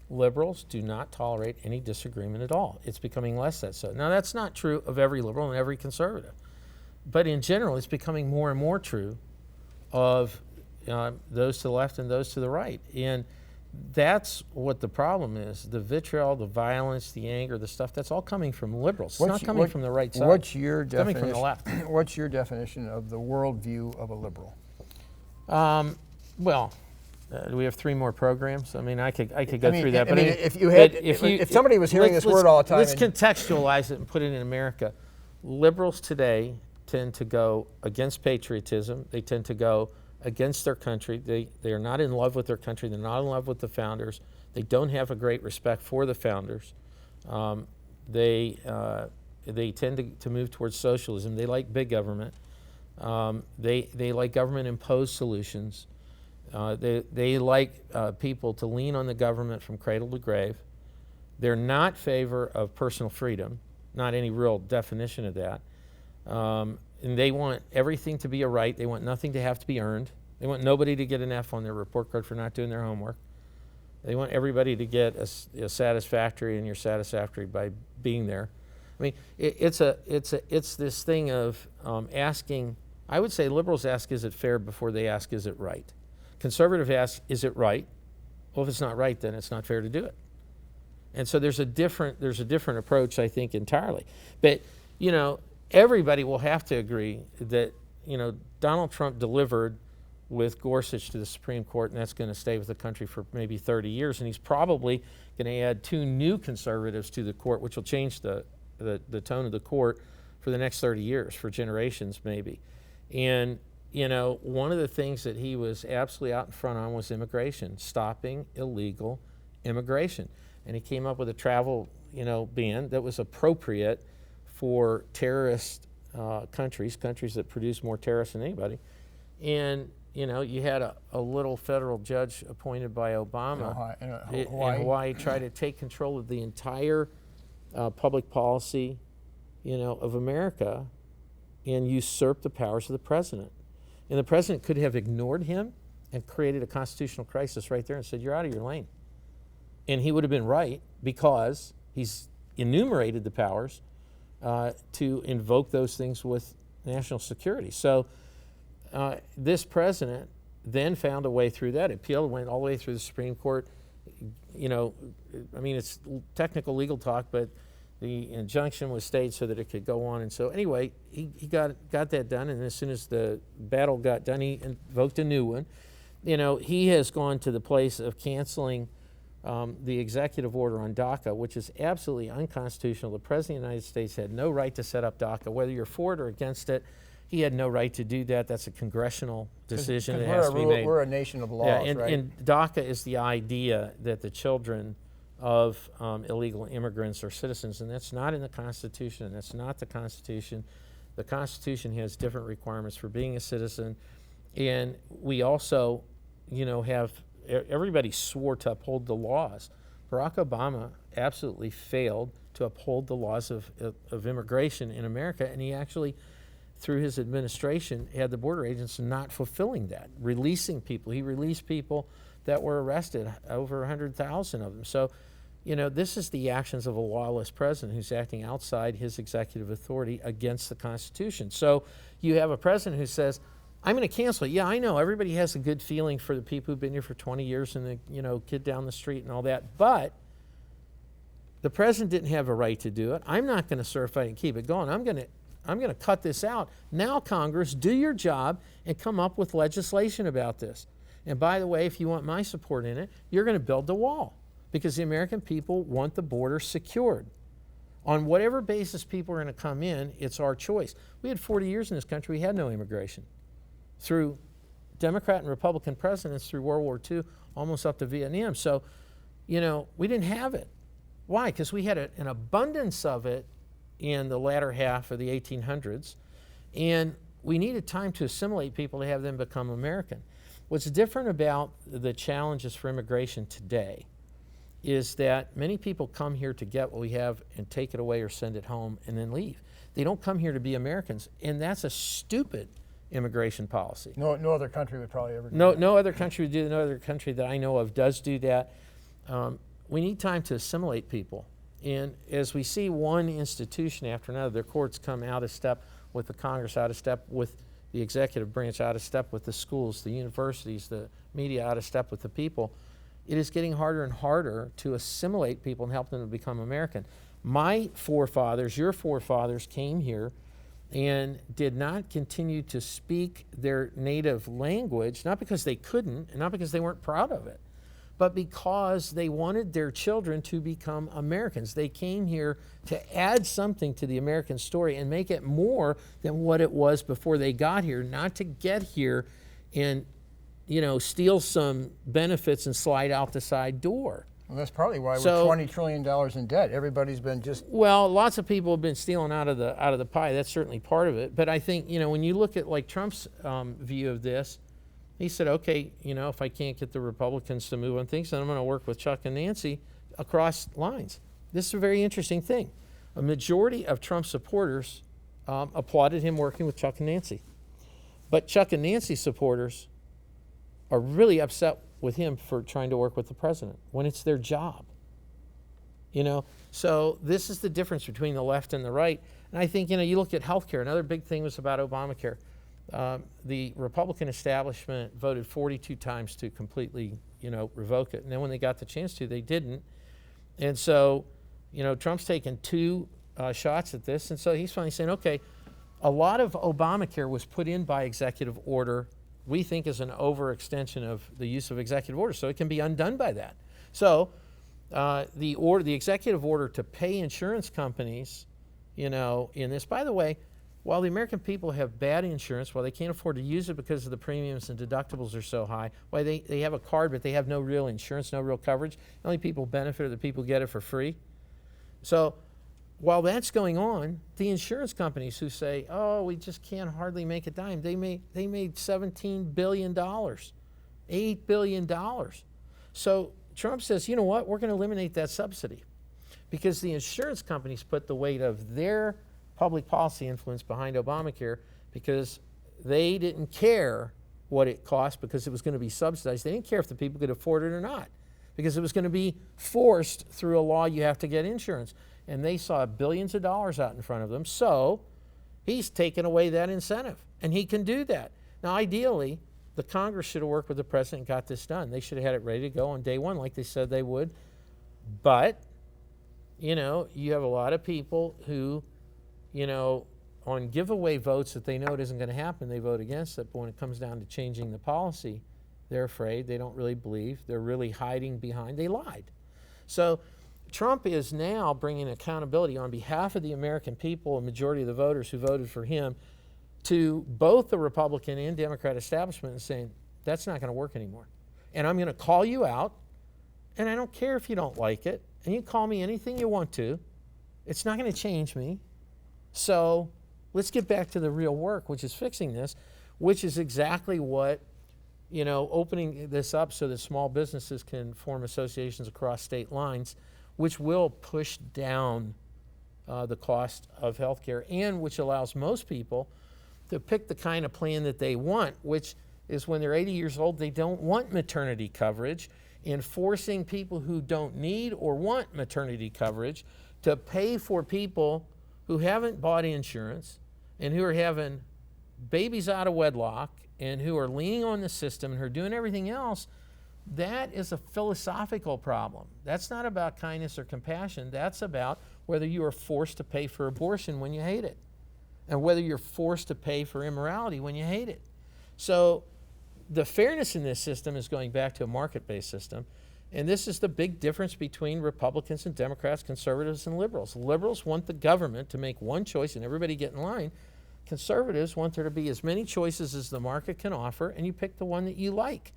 Liberals do not tolerate any disagreement at all. It's becoming less that so. Now, that's not true of every liberal and every conservative, but in general, it's becoming more and more true of those to the left and those to the right. And that's what the problem is. The vitriol, the violence, the anger, the stuff, that's all coming from liberals. It's not coming from the right side. What's your definition? Coming from the left. What's your definition of the worldview of a liberal? Do we have 3 more programs? I mean, I could go through that. But if somebody was hearing this word all the time, let's contextualize it and put it in America. Liberals today tend to go against patriotism. They tend to go against their country. They are not in love with their country. They're not in love with the founders. They don't have a great respect for the founders. They tend to move towards socialism. They like big government. They like government-imposed solutions. They like people to lean on the government from cradle to grave. They're not in favor of personal freedom, not any real definition of that. And they want everything to be a right. They want nothing to have to be earned. They want nobody to get an F on their report card for not doing their homework. They want everybody to get a satisfactory, and you're satisfactory by being there. I mean, it's this thing of asking. I would say liberals ask, "Is it fair?" before they ask, "Is it right?" Conservative asks, "Is it right?" Well, if it's not right, then it's not fair to do it. And so there's a different approach, I think, entirely. But everybody will have to agree that Donald Trump delivered with Gorsuch to the Supreme Court, and that's going to stay with the country for maybe 30 years. And he's probably going to add 2 new conservatives to the court, which will change the tone of the court for the next 30 years, for generations maybe. And one of the things that he was absolutely out in front on was immigration, stopping illegal immigration. And he came up with a travel, ban that was appropriate for terrorist countries that produce more terrorists than anybody. And, you had a little federal judge appointed by Obama in Hawaii try to take control of the entire public policy, of America and usurp the powers of the president. And the president could have ignored him and created a constitutional crisis right there and said, "You're out of your lane." And he would have been right because he's enumerated the powers to invoke those things with national security. So this president then found a way through that. Appeal went all the way through the Supreme Court. It's technical legal talk, but the injunction was stayed so that it could go on. And so anyway, he got that done, and as soon as the battle got done, he invoked a new one. He has gone to the place of canceling the executive order on DACA, which is absolutely unconstitutional. The President of the United States had no right to set up DACA. Whether you're for it or against it, he had no right to do that. That's a congressional decision that has to be made. We're a nation of laws, right? And DACA is the idea that the children of illegal immigrants are citizens, and that's not in the Constitution, and that's not the Constitution. The Constitution has different requirements for being a citizen, and we also, everybody swore to uphold the laws. Barack Obama absolutely failed to uphold the laws of immigration in America, and he actually, through his administration, had the border agents not fulfilling that, releasing people. He released people that were arrested, over 100,000 of them. So, this is the actions of a lawless president who's acting outside his executive authority against the Constitution. So you have a president who says, I'm going to cancel it. Yeah, I know everybody has a good feeling for the people who've been here for 20 years and the kid down the street and all that, but the president didn't have a right to do it. I'm not going to certify it and keep it going. I'm going to cut this out. Now, Congress, do your job and come up with legislation about this. And by the way, if you want my support in it, you're going to build the wall, because the American people want the border secured. On whatever basis people are going to come in, it's our choice. We had 40 years in this country, we had no immigration. Through Democrat and Republican presidents through World War II, almost up to Vietnam. So, we didn't have it. Why? Because we had an abundance of it in the latter half of the 1800s, and we needed time to assimilate people to have them become American. What's different about the challenges for immigration today is that many people come here to get what we have and take it away or send it home and then leave. They don't come here to be Americans, and that's a stupid immigration policy. No other country would probably ever do that. No other country would do that. No other country that I know of does do that. We need time to assimilate people. And as we see one institution after another, their courts come out of step with the Congress, out of step with the executive branch, out of step with the schools, the universities, the media, out of step with the people, it is getting harder and harder to assimilate people and help them to become American. My forefathers, your forefathers, came here and did not continue to speak their native language, not because they couldn't, and not because they weren't proud of it, but because they wanted their children to become Americans. They came here to add something to the American story and make it more than what it was before they got here, not to get here and steal some benefits and slide out the side door. Well, that's probably why we're $20 trillion in debt. Everybody's been just... Well, lots of people have been stealing out of the pie. That's certainly part of it. But I think, when you look at like Trump's view of this, he said, okay, if I can't get the Republicans to move on things, then I'm going to work with Chuck and Nancy across lines. This is a very interesting thing. A majority of Trump supporters applauded him working with Chuck and Nancy. But Chuck and Nancy supporters are really upset with him for trying to work with the president when it's their job. So this is the difference between the left and the right. And I think, you look at healthcare. Another big thing was about Obamacare. The Republican establishment voted 42 times to completely, revoke it. And then when they got the chance to, they didn't. And so, Trump's taken two shots at this. And so he's finally saying, okay, a lot of Obamacare was put in by executive order. We think is an overextension of the use of executive order, so it can be undone by that. So the executive order to pay insurance companies, in this, by the way, while the American people have bad insurance, while they can't afford to use it because of the premiums and deductibles are so high, while they have a card but they have no real insurance, no real coverage, the only people benefit are the people who get it for free. So while that's going on, the insurance companies who say, oh, we just can't hardly make a dime, they made $17 billion, $8 billion. So Trump says, you know what, we're going to eliminate that subsidy because the insurance companies put the weight of their public policy influence behind Obamacare because they didn't care what it cost because it was going to be subsidized. They didn't care if the people could afford it or not because it was going to be forced through a law you have to get insurance. And they saw billions of dollars out in front of them. So he's taken away that incentive, and he can do that. Now, ideally, the Congress should have worked with the president and got this done. They should have had it ready to go on day one like they said they would. But, you have a lot of people who, on giveaway votes that they know it isn't going to happen, they vote against it. But when it comes down to changing the policy, They're afraid. They don't really believe. They're really hiding behind. They lied. So Trump is now bringing accountability on behalf of the American people, a majority of the voters who voted for him, to both the Republican and Democrat establishment and saying, that's not going to work anymore. And I'm going to call you out, and I don't care if you don't like it, and you can call me anything you want to. It's not going to change me. So let's get back to the real work, which is fixing this, which is exactly what, opening this up so that small businesses can form associations across state lines, which will push down the cost of health care and which allows most people to pick the kind of plan that they want, which is when they're 80 years old, they don't want maternity coverage, and forcing people who don't need or want maternity coverage to pay for people who haven't bought insurance and who are having babies out of wedlock and who are leaning on the system and who are doing everything else. That is a philosophical problem. That's not about kindness or compassion. That's about whether you are forced to pay for abortion when you hate it, and whether you're forced to pay for immorality when you hate it. So the fairness in this system is going back to a market-based system, and this is the big difference between Republicans and Democrats, conservatives and liberals. Liberals want the government to make one choice and everybody get in line. Conservatives want there to be as many choices as the market can offer, and you pick the one that you like.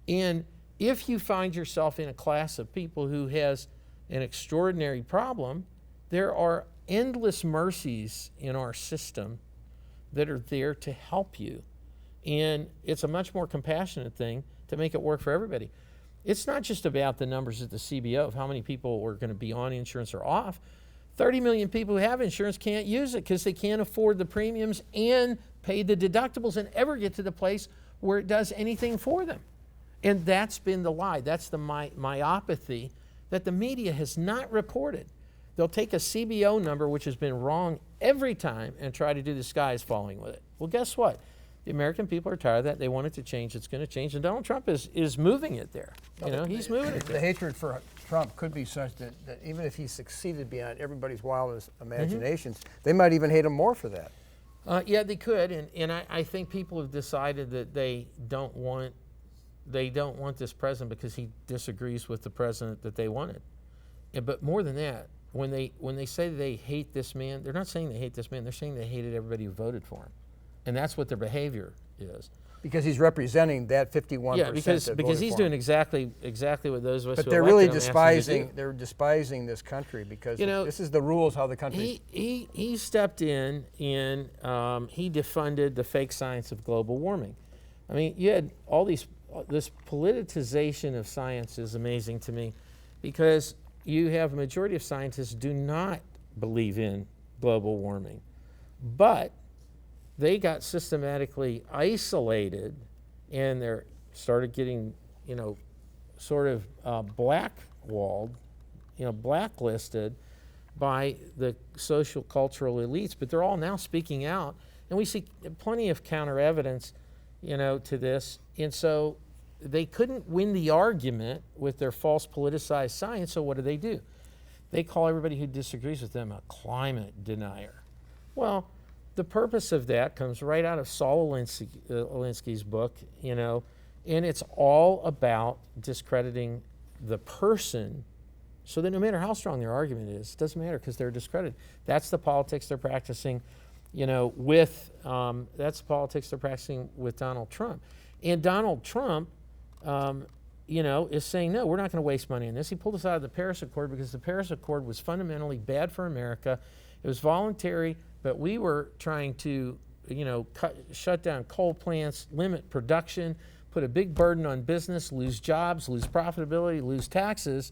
And if you find yourself in a class of people who has an extraordinary problem, there are endless mercies in our system that are there to help you. And it's a much more compassionate thing to make it work for everybody. It's not just about the numbers at the CBO of how many people are going to be on insurance or off. 30 million people who have insurance can't use it because they can't afford the premiums and pay the deductibles and ever get to the place where it does anything for them. And that's been the lie. That's the myopathy that the media has not reported. They'll take a CBO number, which has been wrong every time, and try to do the sky is falling with it. Well, guess what? The American people are tired of that. They want it to change. It's going to change. And Donald Trump is moving it there. He's moving it there. The hatred for Trump could be such that even if he succeeded beyond everybody's wildest imaginations, they might even hate him more for that. Yeah, they could. And I think people have decided that they don't want this president because he disagrees with the president that they wanted. But more than that, when they say they hate this man, they're not saying they hate this man. They're saying they hated everybody who voted for him. And that's what their behavior is. Because he's representing that 51%. Yeah, because he's doing exactly what those of us. But who they're really despising despising this country because this is the rules how the country. He stepped in and he defunded the fake science of global warming. I mean, you had all this politicization of science is amazing to me, because you have a majority of scientists do not believe in global warming, but they got systematically isolated, and they started getting, sort of blackwalled, blacklisted by the social cultural elites. But they're all now speaking out, and we see plenty of counter evidence, to this. And so they couldn't win the argument with their false politicized science. So what do? They call everybody who disagrees with them a climate denier. Well, the purpose of that comes right out of Saul Alinsky's book, and it's all about discrediting the person so that no matter how strong their argument is, it doesn't matter because they're discredited. That's the politics they're practicing, with Donald Trump. And Donald Trump, is saying, no, we're not going to waste money on this. He pulled us out of the Paris Accord because the Paris Accord was fundamentally bad for America. It was voluntary, but we were trying to, shut down coal plants, limit production, put a big burden on business, lose jobs, lose profitability, lose taxes.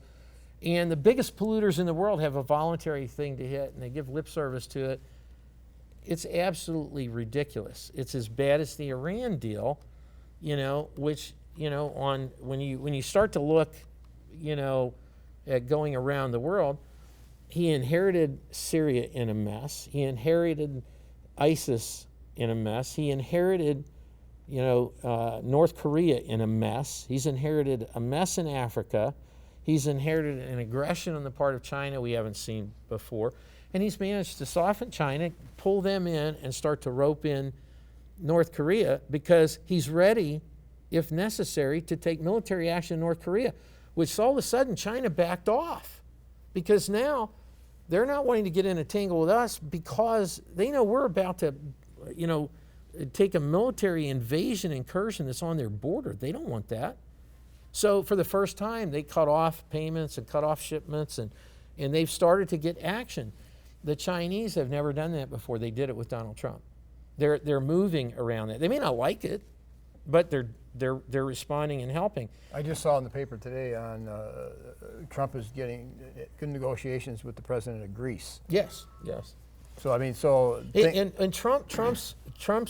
And the biggest polluters in the world have a voluntary thing to hit, and they give lip service to it. It's absolutely ridiculous. It's as bad as the Iran deal, which, when you start to look, at going around the world, he inherited Syria in a mess. He inherited ISIS in a mess. He inherited, North Korea in a mess. He's inherited a mess in Africa. He's inherited an aggression on the part of China we haven't seen before. And he's managed to soften China, pull them in, and start to rope in North Korea because he's ready if necessary, to take military action in North Korea, which all of a sudden China backed off because now they're not wanting to get in a tangle with us because they know we're about to, take a military invasion incursion that's on their border. They don't want that. So for the first time, they cut off payments and cut off shipments, and they've started to get action. The Chinese have never done that before. They did it with Donald Trump. They're moving around that. They may not like it, but they're responding and helping. I just saw in the paper today on Trump is getting good negotiations with the president of Greece. Yes. So I mean, and Trump's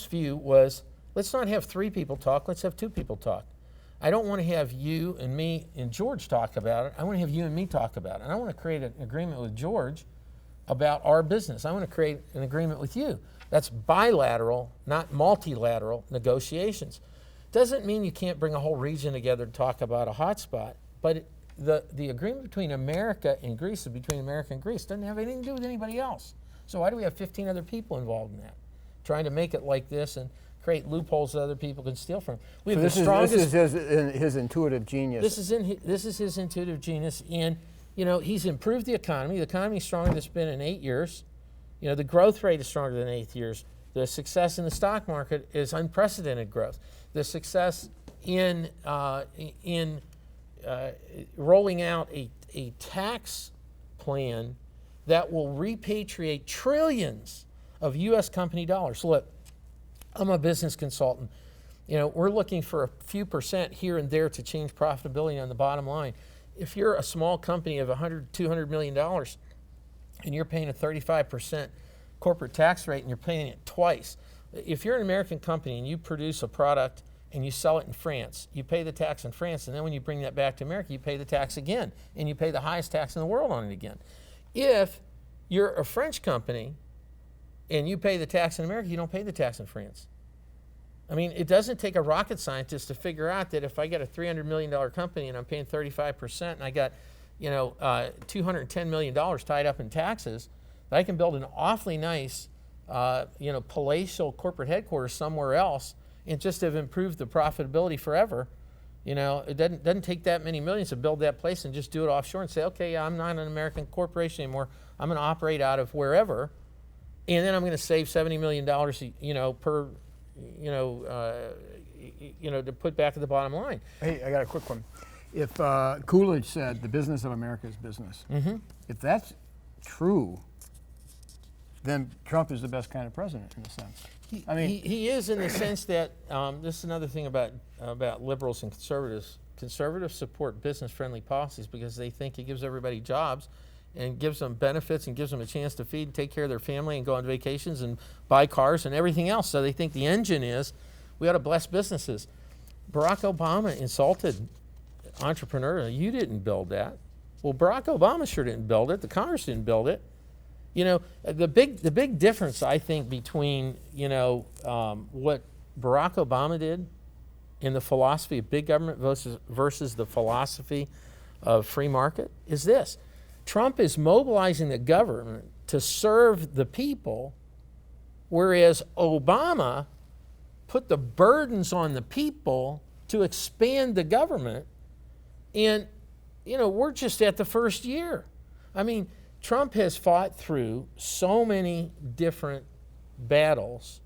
view was, let's not have three people talk. Let's have two people talk. I don't want to have you and me and George talk about it. I want to have you and me talk about it. And I want to create an agreement with George about our business. I want to create an agreement with you. That's bilateral, not multilateral negotiations. Doesn't mean you can't bring a whole region together to talk about a hotspot, but the agreement between America and Greece is between America and Greece. Doesn't have anything to do with anybody else. So why do we have 15 other people involved in that? Trying to make it like this and create loopholes that other people can steal from. We have this is his intuitive genius. This is his intuitive genius, and he's improved the economy. The economy is stronger than it's been in 8 years. The growth rate is stronger than 8 years. The success in the stock market is unprecedented growth. The success in rolling out a tax plan that will repatriate trillions of U.S. company dollars. Look, I'm a business consultant. We're looking for a few percent here and there to change profitability on the bottom line. If you're a small company of $100, $200 million and you're paying a 35% corporate tax rate and you're paying it twice, if you're an American company and you produce a product and you sell it in France, you pay the tax in France, and then when you bring that back to America, you pay the tax again, and you pay the highest tax in the world on it again. If you're a French company and you pay the tax in America, you don't pay the tax in France. I mean, it doesn't take a rocket scientist to figure out that if I get a $300 million company and I'm paying 35% and I got, $210 million tied up in taxes, that I can build an awfully nice, palatial corporate headquarters somewhere else and just have improved the profitability forever. It doesn't take that many millions to build that place and just do it offshore and say, okay, I'm not an American corporation anymore. I'm going to operate out of wherever, and then I'm going to save $70 million, per, to put back at the bottom line. Hey, I got a quick one. If Coolidge said the business of America is business, if that's true, then Trump is the best kind of president in a sense. He is in the sense that this is another thing about liberals and conservatives. Conservatives support business-friendly policies because they think it gives everybody jobs and gives them benefits and gives them a chance to feed and take care of their family and go on vacations and buy cars and everything else. So they think the engine is we ought to bless businesses. Barack Obama insulted entrepreneurs. You didn't build that. Well, Barack Obama sure didn't build it. The Congress didn't build it. The big difference, I think, between, what Barack Obama did in the philosophy of big government versus the philosophy of free market is this. Trump is mobilizing the government to serve the people, whereas Obama put the burdens on the people to expand the government. And, we're just at the first year. I mean, Trump has fought through so many different battles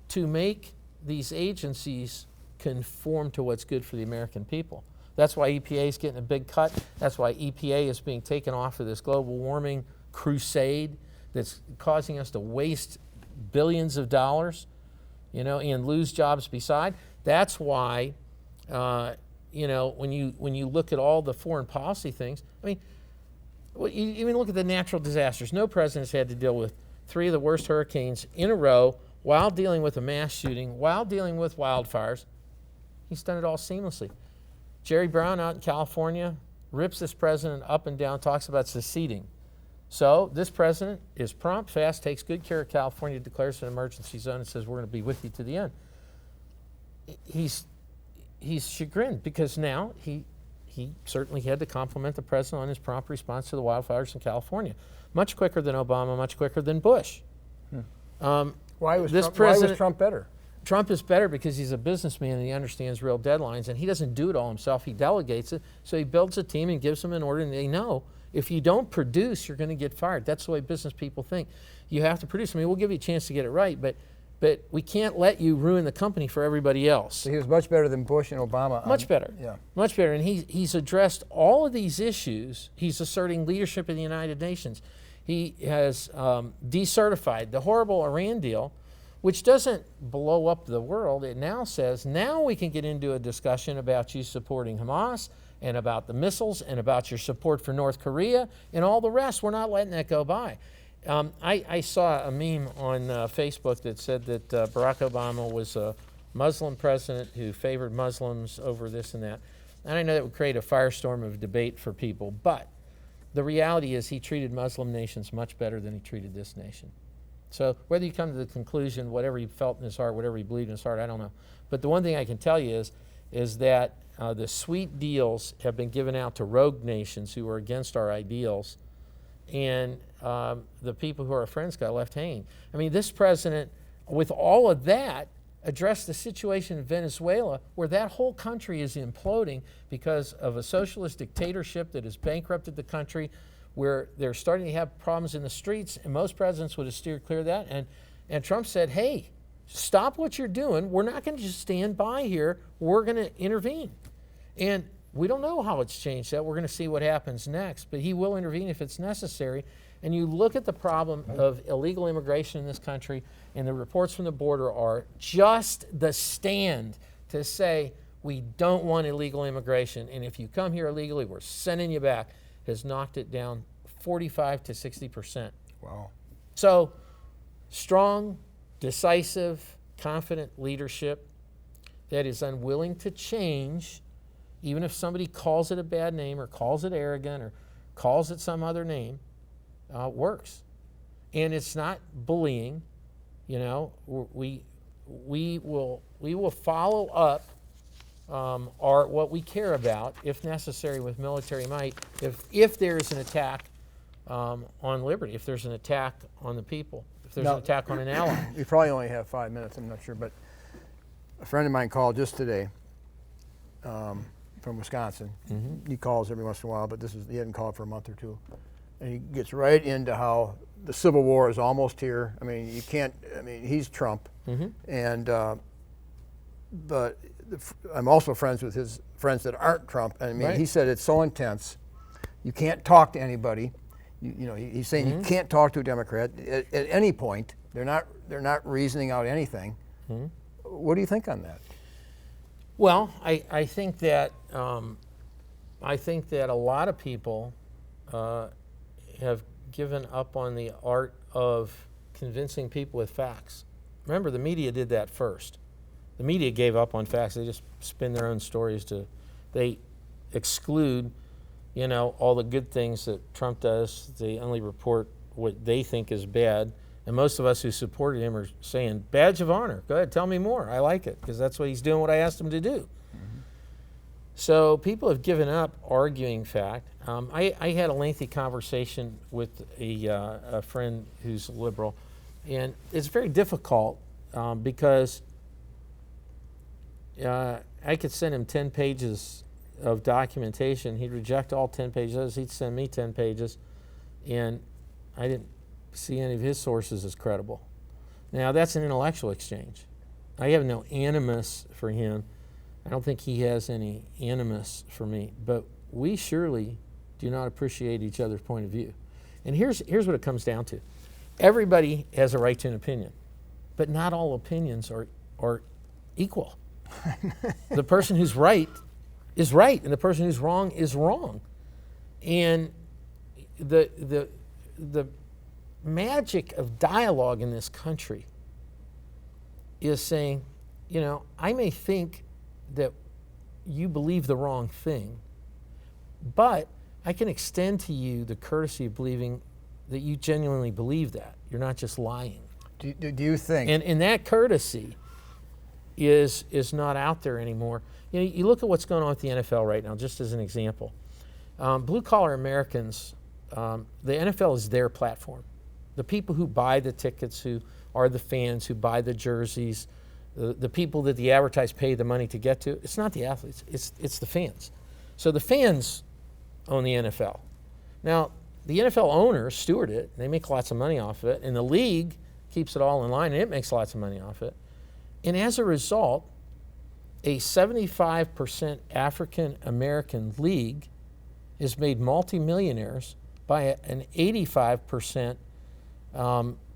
to make these agencies conform to what's good for the American people. That's why EPA is getting a big cut. That's why EPA is being taken off of this global warming crusade that's causing us to waste billions of dollars, and lose jobs beside. That's why, when you look at all the foreign policy things, well, you even look at the natural disasters. No president's had to deal with 3 of the worst hurricanes in a row while dealing with a mass shooting, while dealing with wildfires. He's done it all seamlessly. Jerry Brown out in California rips this president up and down, talks about seceding. So this president is prompt, fast, takes good care of California, declares an emergency zone, and says, we're going to be with you to the end. He's chagrined because now he certainly had to compliment the president on his prompt response to the wildfires in California. Much quicker than Obama, much quicker than Bush. Why was Trump better? Trump is better because he's a businessman and he understands real deadlines, and he doesn't do it all himself. He delegates it. So he builds a team and gives them an order, and they know if you don't produce, you're going to get fired. That's the way business people think. You have to produce. I mean, we'll give you a chance to get it right, but we can't let you ruin the company for everybody else. So he was much better than Bush and Obama. Much better. Yeah. Much better. And he's addressed all of these issues. He's asserting leadership in the United Nations. He has decertified the horrible Iran deal, which doesn't blow up the world. It now says, now we can get into a discussion about you supporting Hamas and about the missiles and about your support for North Korea and all the rest. We're not letting that go by. I saw a meme on Facebook that said that Barack Obama was a Muslim president who favored Muslims over this and that. And I know that would create a firestorm of debate for people, but the reality is he treated Muslim nations much better than he treated this nation. So whether you come to the conclusion, whatever he felt in his heart, whatever he believed in his heart, I don't know. But the one thing I can tell you is that the sweet deals have been given out to rogue nations who are against our ideals, and the people who are our friends got left hanging. I mean, this president, with all of that, addressed the situation in Venezuela, where that whole country is imploding because of a socialist dictatorship that has bankrupted the country, where they're starting to have problems in the streets, and most presidents would have steered clear of that. And Trump said, hey, stop what you're doing. We're not going to just stand by here. We're going to intervene. And we don't know how it's changed that. We're going to see what happens next. But he will intervene if it's necessary. And you look at the problem of illegal immigration in this country, and the reports from the border are just the stand to say, we don't want illegal immigration. And if you come here illegally, we're sending you back, has knocked it down 45 to 60%. Wow. So strong, decisive, confident leadership that is unwilling to change, even if somebody calls it a bad name or calls it arrogant or calls it some other name, works. And it's not bullying. You know, we will follow up what we care about, if necessary, with military might, if there's an attack on liberty, if there's an attack on the people, if there's an attack on an ally. We probably only have 5 minutes, I'm not sure, but a friend of mine called just today from Wisconsin. Mm-hmm. He calls every once in a while, but he hadn't called for a month or two. And he gets right into how the Civil War is almost here. I mean, he's Trump. Mm-hmm. And but I'm also friends with his friends that aren't Trump. I mean, right. He said it's so intense, you can't talk to anybody. He's saying mm-hmm. you can't talk to a Democrat at any point. They're not reasoning out anything. Mm-hmm. What do you think on that? Well, I think that a lot of people have given up on the art of convincing people with facts. Remember, the media did that first. The media gave up on facts. They just spin their own stories they exclude, all the good things that Trump does. They only report what they think is bad. And most of us who supported him are saying, badge of honor, go ahead, tell me more. I like it, because that's what he's doing, what I asked him to do. Mm-hmm. So people have given up arguing fact. I had a lengthy conversation with a friend who's liberal, and it's very difficult because I could send him 10 pages of documentation. He'd reject all 10 pages. He'd send me 10 pages, and I didn't see any of his sources as credible. Now, that's an intellectual exchange. I have no animus for him. I don't think he has any animus for me, but we surely do not appreciate each other's point of view. And here's what it comes down to. Everybody has a right to an opinion, but not all opinions are equal. The person who's right is right, and the person who's wrong is wrong. And the magic of dialogue in this country is saying, I may think that you believe the wrong thing, but I can extend to you the courtesy of believing that you genuinely believe that. You're not just lying. Do you think? And that courtesy is not out there anymore. You look at what's going on with the NFL right now, just as an example. Blue-collar Americans, the NFL is their platform. The people who buy the tickets, who are the fans, who buy the jerseys, the people that the advertisers pay the money to get to, it's not the athletes, it's the fans. So the fans own the NFL. Now, the NFL owners steward it, they make lots of money off of it, and the league keeps it all in line, and it makes lots of money off it. And as a result, a 75% African American league is made multimillionaires by an 85%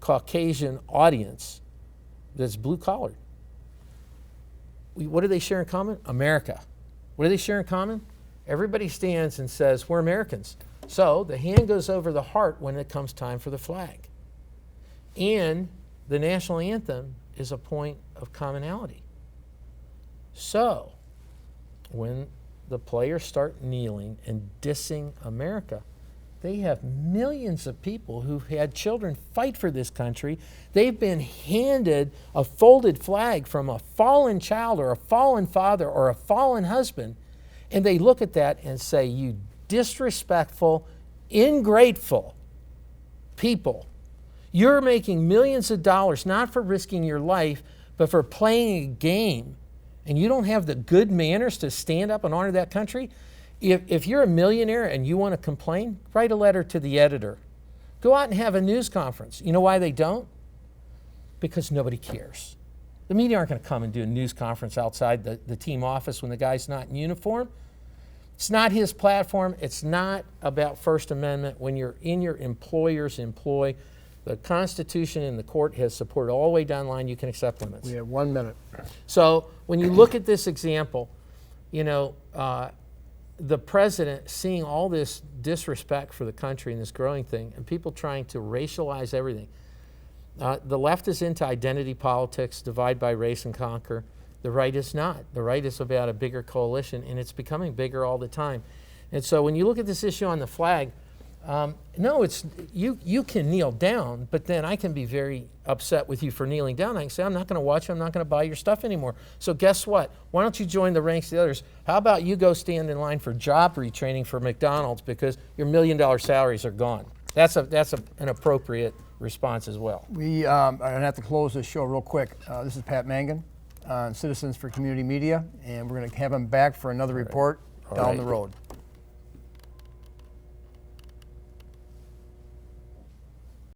Caucasian audience that's blue collared. What do they share in common? America. What do they share in common? Everybody stands and says, we're Americans. So the hand goes over the heart when it comes time for the flag. And the national anthem is a point of commonality. So when the players start kneeling and dissing America, they have millions of people who've had children fight for this country. They've been handed a folded flag from a fallen child or a fallen father or a fallen husband, and they look at that and say, you disrespectful, ingrateful people. You're making millions of dollars not for risking your life, but for playing a game, and you don't have the good manners to stand up and honor that country. If you're a millionaire and you want to complain, write a letter to the editor. Go out and have a news conference. You know why they don't? Because nobody cares. The media aren't going to come and do a news conference outside the team office when the guy's not in uniform. It's not his platform. It's not about First Amendment. When you're in your employer's employ, the Constitution and the court has supported all the way down the line. You can accept limits. We have 1 minute. So when you look at this example, you know, the president seeing all this disrespect for the country and this growing thing, and people trying to racialize everything. The left is into identity politics, divide by race and conquer. The right is not. The right is about a bigger coalition, and it's becoming bigger all the time. And so when you look at this issue on the flag, no, it's you can kneel down, but then I can be very upset with you for kneeling down. I can say, I'm not going to watch you. I'm not going to buy your stuff anymore. So guess what? Why don't you join the ranks of the others? How about you go stand in line for job retraining for McDonald's because your $1 million salaries are gone? That's an appropriate response as well. We are going to have to close this show real quick. This is Pat Mangan on Citizens for Community Media, and we're going to have him back for another report down the road.